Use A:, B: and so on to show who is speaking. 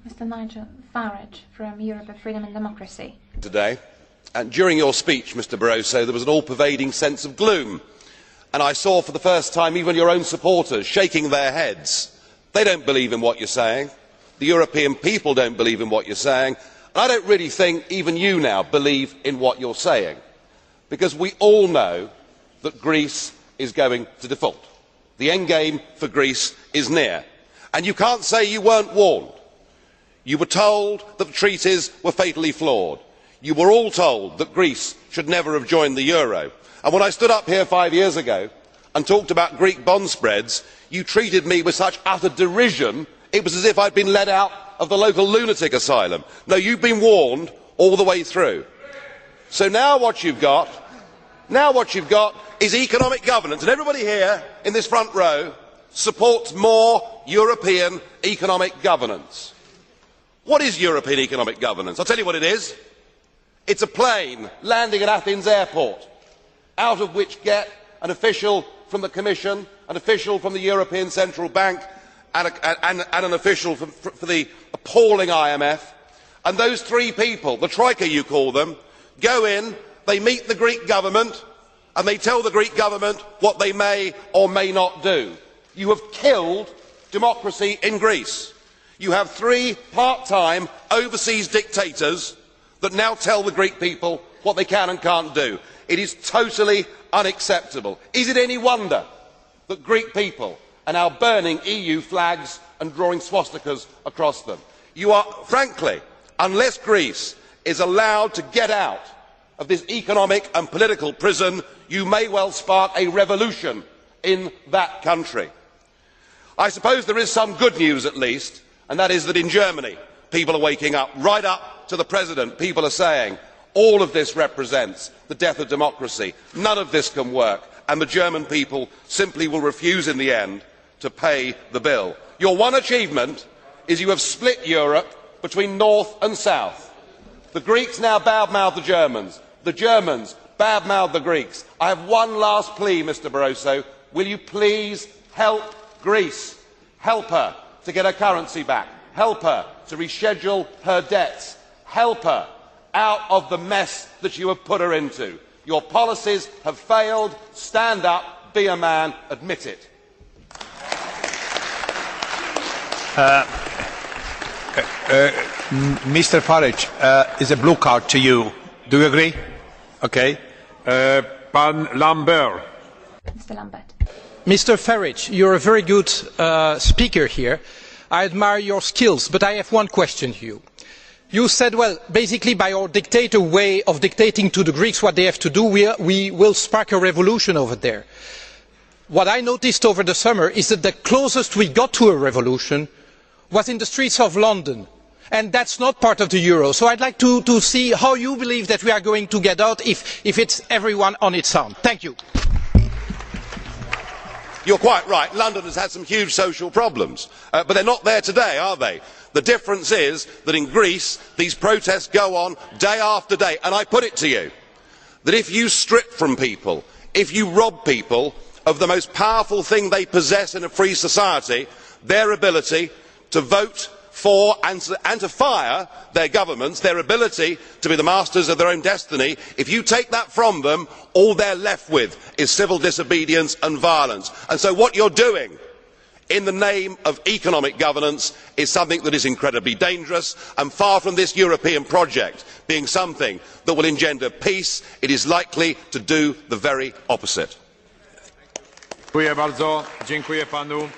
A: Mr. Najdzъл Faradž from Europe of Freedom and Democracy.
B: Today, and during your speech, Mr. Barroso, there was an all-pervading sense of gloom, and I saw for the first time even your own supporters shaking their heads. They don't believe in what you're saying. The European people don't believe in what you're saying. I don't really think even you now believe in what you're saying, because we all know that Greece is going to default. The end game for Greece is near, and you can't say you weren't warned. You were told that the treaties were fatally flawed. You were all told that Greece should never have joined the euro. And when I stood up here 5 years ago and talked about Greek bond spreads, you treated me with such utter derision, it was as if I had been let out of the local lunatic asylum. No, you have been warned all the way through. So now what you have got is economic governance, and everybody here in this front row supports more European economic governance. What is European economic governance? I will tell you what it is. It is a plane landing at Athens airport, out of which get an official from the Commission, an official from the European Central Bank, and an official for the appalling IMF. And those three people, the Troika you call them, go in, they meet the Greek government, and they tell the Greek government what they may or may not do. You have killed democracy in Greece. You have three part-time overseas dictators that now tell the Greek people what they can and can't do. It is totally unacceptable. Is it any wonder that Greek people are now burning EU flags and drawing swastikas across them? You are, frankly, unless Greece is allowed to get out of this economic and political prison, you may well spark a revolution in that country. I suppose there is some good news at least, and that is that in Germany people are waking up. Right up to the President, people are saying all of this represents the death of democracy. None of this can work, and the German people simply will refuse in the end to pay the bill. Your one achievement is you have split Europe between North and South. The Greeks now badmouth the Germans. The Germans badmouth the Greeks. I have one last plea, Mr. Barroso. Will you please help Greece? Help her to get her currency back. Help her to reschedule her debts. Help her out of the mess that you have put her into. Your policies have failed. Stand up, be a man, admit it.
C: Mr. Farage, is a blue card to you. Do you agree? Okay.
D: Pan Lambert.
A: Mr. Lambert.
E: Mr. Farage, you're a very good speaker here. I admire your skills, but I have one question to you. You said, well, basically by our dictator way of dictating to the Greeks what they have to do, we will spark a revolution over there. What I noticed over the summer is that the closest we got to a revolution was in the streets of London, and that's not part of the euro. So I'd like to see how you believe that we are going to get out if it's everyone on its own. Thank you.
B: You are quite right. London has had some huge social problems, but they are not there today, are they? The difference is that in Greece these protests go on day after day, and I put it to you that if you strip from people, if you rob people of the most powerful thing they possess in a free society, their ability to vote for and to fire their governments, their ability to be the masters of their own destiny, if you take that from them, all they are left with is civil disobedience and violence. And so what you are doing in the name of economic governance is something that is incredibly dangerous, and far from this European project being something that will engender peace, it is likely to do the very opposite.
D: Dziękuję bardzo. Dziękuję panu.